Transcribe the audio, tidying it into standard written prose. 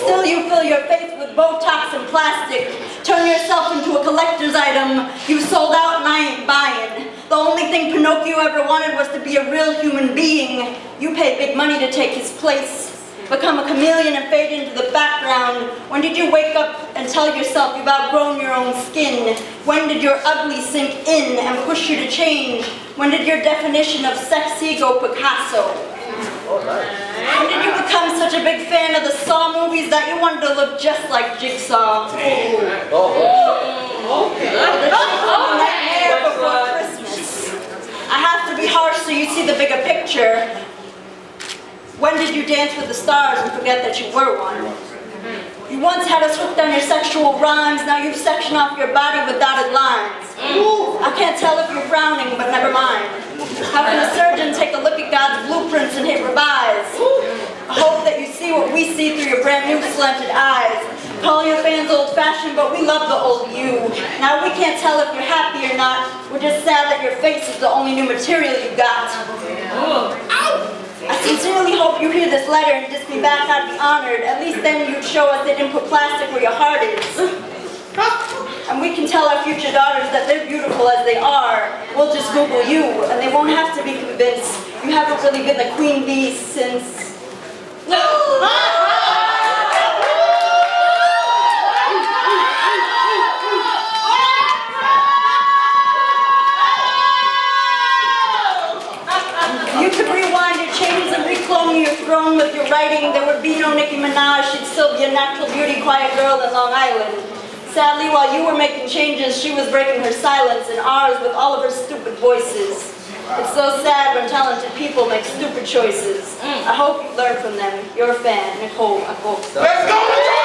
Still you fill your face with Botox and plastic. Turn yourself into a collector's item. You sold out and I ain't buying. The only thing Pinocchio ever wanted was to be a real human being. You pay big money to take his place. Become a chameleon and fade into the background. When did you wake up and tell yourself you've outgrown your own skin? When did your ugly sink in and push you to change? When did your definition of sexy go Picasso? When did you become such a big fan of the Saw movies that you wanted to look just like Jigsaw? Nightmare before Christmas. I have to be harsh so you see the bigger picture. When did you dance with the stars and forget that you were one? You once had us hooked on your sexual rhymes, now you've sectioned off your body with dotted lines. I can't tell if you're frowning, but never mind. How can a surgeon take a look at God's blueprints and hit revise? I hope that you see what we see through your brand new slanted eyes. Call your fans old-fashioned, but we love the old you. Now we can't tell if you're happy or not. We're just sad that your face is the only new material you got. I sincerely hope you hear this letter and diss me back. I'd be honored. At least then you'd show us they didn't put plastic where your heart is. And we can tell our future daughters that they're beautiful as they are. We'll just Google you, and they won't have to be convinced. You haven't really been the queen bee since... You could rewind your chains and reclone your throne with your writing. There would be no Nicki Minaj. She'd still be a natural beauty, quiet girl in Long Island. Sadly, while you were making changes, she was breaking her silence and ours with all of her stupid voices. It's so sad when talented people make stupid choices. I hope you learn from them. Your fan, Nicole Acosta. Let's go!